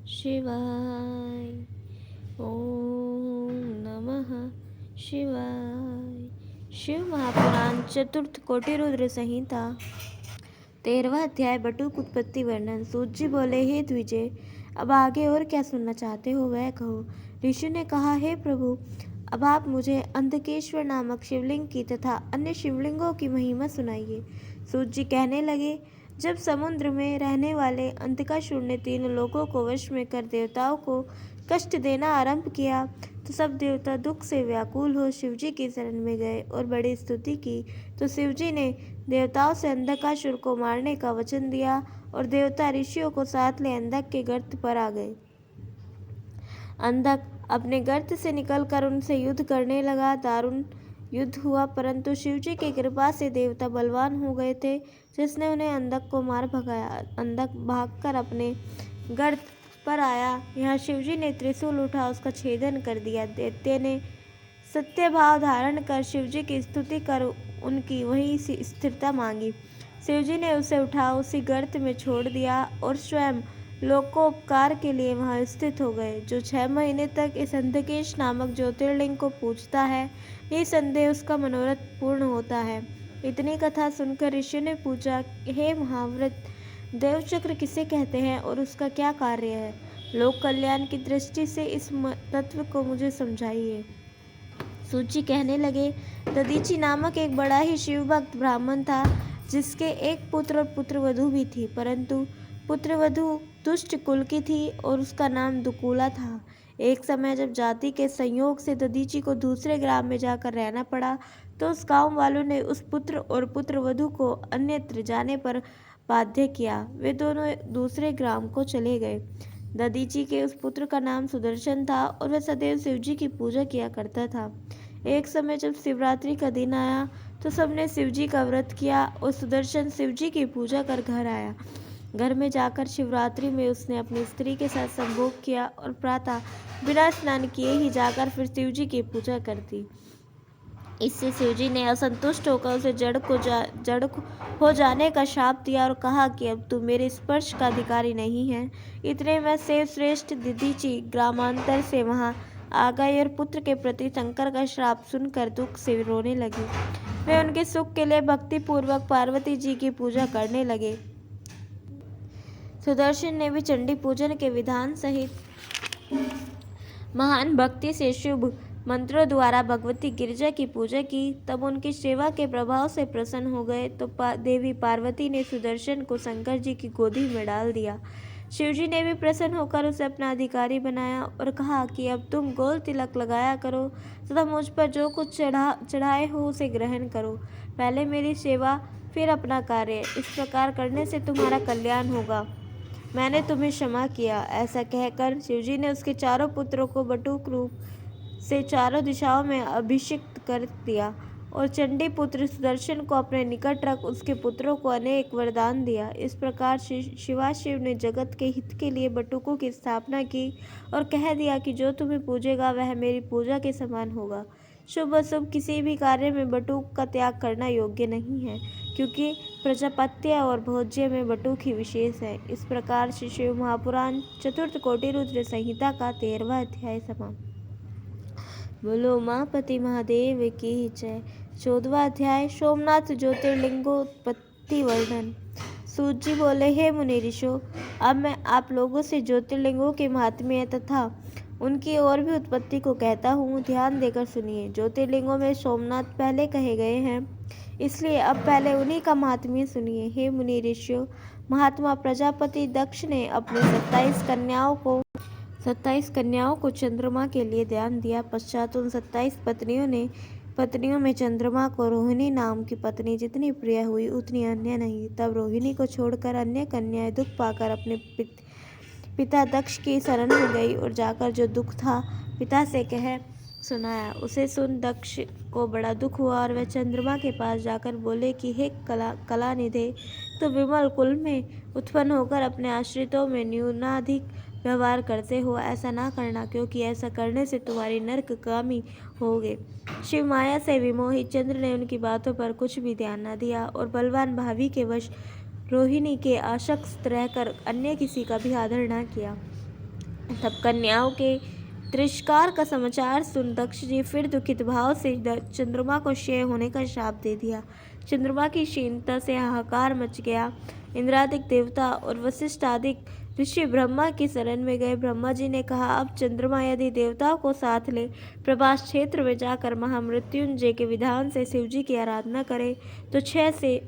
शिवाय। ओम नमः शिवाय। शिव महापुराण चतुर्थ कोटि रुद्र संहिता 13वां अध्याय बटुक उत्पत्ति वर्णन। सूत जी बोले, हे द्विजय, अब आगे और क्या सुनना चाहते हो वह कहो। ऋषि ने कहा, हे प्रभु, अब आप मुझे अंधकेश्वर नामक शिवलिंग की तथा अन्य शिवलिंगों की महिमा सुनाइए। सूत जी कहने लगे, जब समुद्र में रहने वाले अंधकासुर ने 3 लोगों को वश में कर देवताओं को कष्ट देना आरंभ किया तो सब देवता दुख से व्याकुल हो शिवजी की शरण में गए और बड़ी स्तुति की। तो शिवजी ने देवताओं से अंधकासुर को मारने का वचन दिया और देवता ऋषियों को साथ ले अंधक के गर्त पर आ गए। अंधक अपने गर्त से निकलकर उनसे युद्ध करने लगा। दारुण युद्ध हुआ, परंतु शिवजी की कृपा से देवता बलवान हो गए थे, जिसने उन्हें अंधक को मार भगाया। अंधक भागकर अपने गर्त पर आया। यहाँ शिवजी ने त्रिशूल उठा उसका छेदन कर दिया। दैत्य ने सत्य भाव धारण कर शिवजी की स्तुति कर उनकी वहीं स्थिरता मांगी। शिवजी ने उसे उठा उसी गर्त में छोड़ दिया और स्वयं लोकोपकार के लिए वहां स्थित हो गए। जो 6 महीने तक इस अंधकेश नामक ज्योतिर्लिंग को पूजता है, निसंदेह उसका मनोरथ पूर्ण होता है। इतनी कथा सुनकर ऋषि ने पूछा, हे महाव्रत, देवचक्र किसे कहते हैं और उसका क्या कार्य है? लोक कल्याण की दृष्टि से इस तत्व को मुझे समझाइए। सूची कहने लगे, दधीची नामक एक बड़ा ही शिव भक्त ब्राह्मण था, जिसके एक पुत्र और पुत्रवधू भी थी, परंतु पुत्रवधू दुष्ट कुल की थी और उसका नाम दुकूला था। एक समय जब जाति के संयोग से दधीची को दूसरे ग्राम में जाकर रहना पड़ा, तो उस गांव वालों ने उस पुत्र और पुत्रवधू को अन्यत्र जाने पर बाध्य किया। वे दोनों दूसरे ग्राम को चले गए। दधीची के उस पुत्र का नाम सुदर्शन था और वह सदैव शिवजी की पूजा किया करता था। एक समय जब शिवरात्रि का दिन आया तो सबने शिवजी का व्रत किया और सुदर्शन शिवजी की पूजा कर घर आया। घर में जाकर शिवरात्रि में उसने अपनी स्त्री के साथ संभोग किया और प्रातः बिना स्नान किए ही जाकर फिर शिवजी की पूजा कर दी। इससे शिवजी ने असंतुष्ट होकर उसे जड़ हो जाने का शाप दिया और कहा कि अब तू मेरे स्पर्श का अधिकारी नहीं है। इतने में श्रेष्ठ दधीची ग्रामांतर से वहां आ गई और पुत्र के प्रति शंकर का श्राप सुनकर दुख से रोने लगी। वे उनके सुख के लिए भक्ति पूर्वक पार्वती जी की पूजा करने लगे। सुदर्शन ने भी चंडी पूजन के विधान सहित महान भक्ति से शुभ मंत्रों द्वारा भगवती गिरिजा की पूजा की। तब उनकी सेवा के प्रभाव से प्रसन्न हो गए तो देवी पार्वती ने सुदर्शन को शंकर जी की गोदी में डाल दिया। शिवजी ने भी प्रसन्न होकर उसे अपना अधिकारी बनाया और कहा कि अब तुम गोल तिलक लगाया करो तथा मुझ पर जो कुछ चढ़ाए हो उसे ग्रहण करो। पहले मेरी सेवा फिर अपना कार्य, इस प्रकार करने से तुम्हारा कल्याण होगा। मैंने तुम्हें क्षमा किया। ऐसा कहकर शिवजी ने उसके चारों पुत्रों को बटुक रूप से चारों दिशाओं में अभिषिक्त कर दिया और चंडी पुत्र सुदर्शन को अपने निकट रख उसके पुत्रों को अनेक वरदान दिया। इस प्रकार शिवाशिव ने जगत के हित के लिए बटुकों की स्थापना की और कह दिया कि जो तुम्हें पूजेगा वह मेरी पूजा के समान होगा। शुभ अशुभ किसी भी कार्य में बटुक का त्याग करना योग्य नहीं है, क्योंकि प्रजापत्य और भोज्य में बटुक ही विशेष है। इस प्रकार श्री शिव महापुराण चतुर्थ कोटि रुद्र संहिता का 13वां अध्याय समाप्त। बोलो उमापति महादेव की जय। 14वां अध्याय सोमनाथ ज्योतिर्लिंगोत्पत्ति वर्णन। सूत जी बोले, हे मुनि ऋषो, अब मैं आप लोगों से ज्योतिर्लिंगों के महात्म्य तथा उनकी और भी उत्पत्ति को कहता हूँ, ध्यान देकर सुनिए। ज्योतिर्लिंगों में सोमनाथ पहले कहे गए हैं, इसलिए अब पहले उन्हीं का महात्म्य सुनिए। हे मुनि ऋषियों, महात्मा प्रजापति दक्ष ने अपनी 27 कन्याओं को चंद्रमा के लिए दान दिया। पश्चात उन 27 पत्नियों में चंद्रमा को रोहिणी नाम की पत्नी जितनी प्रिय हुई उतनी अन्य नहीं। तब रोहिणी को छोड़कर अन्य कन्याएं दुख पाकर अपने पिता दक्ष की शरण में गई और जाकर जो दुख था पिता से कह सुनाया। उसे सुन दक्ष को बड़ा दुख हुआ और वह चंद्रमा के पास जाकर बोले कि हे कलानिधे, तो विमल कुल में उत्पन्न होकर अपने आश्रितों में न्यूनाधिक व्यवहार करते हो। ऐसा ना करना, क्योंकि ऐसा करने से तुम्हारी नरकगामी होगे। शिव माया से विमोहित चंद्र ने उनकी बातों पर कुछ भी ध्यान न दिया और बलवान भावी के वश रोहिणी के आसक्त रहकर अन्य किसी का भी आदर न किया। तब कन्याओं के तिरस्कार का समाचार सुन दक्ष जी फिर दुखित भाव से चंद्रमा को क्षय होने का श्राप दे दिया। चंद्रमा की क्षीणता से हाहाकार मच गया। इंद्रादिक देवता और वशिष्ठ आदि ऋषि ब्रह्मा की शरण में गए। ब्रह्मा जी ने कहा, अब चंद्रमा यदि देवताओं को साथ ले प्रभास क्षेत्र में जाकर महामृत्युंजय के विधान से शिवजी की आराधना करे तो क्षय से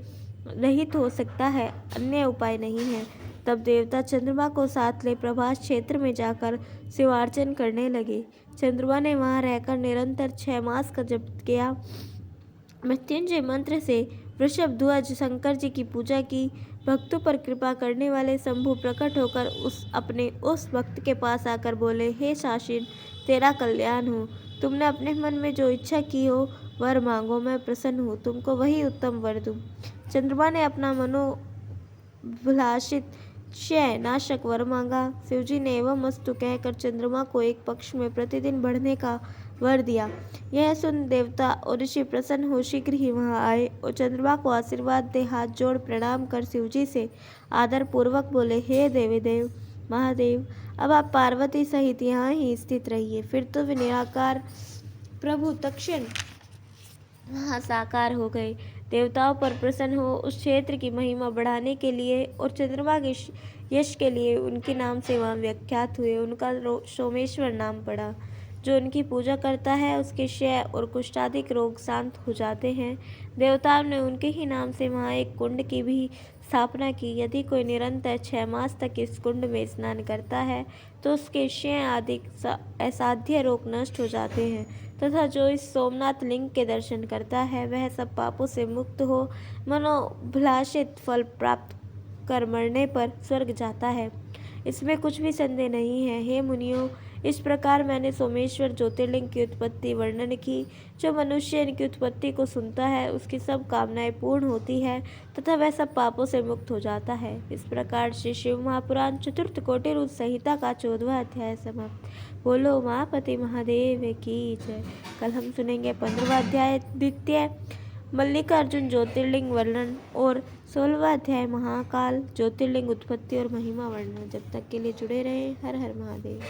रहित हो सकता है, अन्य उपाय नहीं है। तब देवता चंद्रमा को साथ ले प्रभास क्षेत्र में जाकर शिवार्चन करने लगे। चंद्रमा ने वहां रहकर निरंतर 6 मास का जप किया। मृत्युंजय मंत्र से वृषभ ध्वज शंकर जी की पूजा की। भक्तों पर कृपा करने वाले शंभु प्रकट होकर उस भक्त के पास आकर बोले, हे शाशीन, तेरा कल्याण हो। तुमने अपने मन में जो इच्छा की हो वर मांगो, मैं प्रसन्न हूँ, तुमको वही उत्तम वर दूँ। चंद्रमा ने अपना मनोभिलाषित क्षय नाशक वर मांगा। शिवजी ने एवं अस्तु कहकर चंद्रमा को एक पक्ष में प्रतिदिन बढ़ने का वर दिया। यह सुन देवता और ऋषि प्रसन्न हो शीघ्र ही वहां आए और चंद्रमा को आशीर्वाद दे हाथ जोड़ प्रणाम कर शिवजी से आदर पूर्वक बोले, हे देवीदेव महादेव, अब आप पार्वती सहित यहाँ ही स्थित रहिए। फिर तो वे निराकार प्रभु तत्क्षण वहाँ साकार हो गए। देवताओं पर प्रसन्न हो उस क्षेत्र की महिमा बढ़ाने के लिए और चंद्रमा के यश के लिए उनके नाम से वहाँ विख्यात हुए। उनका सोमेश्वर नाम पड़ा। जो उनकी पूजा करता है उसके क्षय और कुष्ठादिक रोग शांत हो जाते हैं। देवताओं ने उनके ही नाम से वहाँ एक कुंड की भी स्थापना की। यदि कोई निरंतर 6 मास तक इस कुंड में स्नान करता है तो उसके क्षय आदि असाध्य रोग नष्ट हो जाते हैं तथा जो इस सोमनाथ लिंग के दर्शन करता है वह सब पापों से मुक्त हो मनोभिलाषित फल प्राप्त कर मरने पर स्वर्ग जाता है। इसमें कुछ भी संदेह नहीं है। हे मुनियों, इस प्रकार मैंने सोमेश्वर ज्योतिर्लिंग की उत्पत्ति वर्णन की। जो मनुष्य इनकी उत्पत्ति को सुनता है उसकी सब कामनाएं पूर्ण होती है तथा वह सब पापों से मुक्त हो जाता है। इस प्रकार श्री शिव महापुराण चतुर्थ कोटिरूप संहिता का 14वां अध्याय समाप्त। बोलो उमापति महादेव की जय। कल हम सुनेंगे 15वां अध्याय द्वितीय मल्लिकार्जुन ज्योतिर्लिंग वर्णन और 16वां अध्याय महाकाल ज्योतिर्लिंग उत्पत्ति और महिमा वर्णन। जब तक के लिए जुड़े रहें। हर हर महादेव।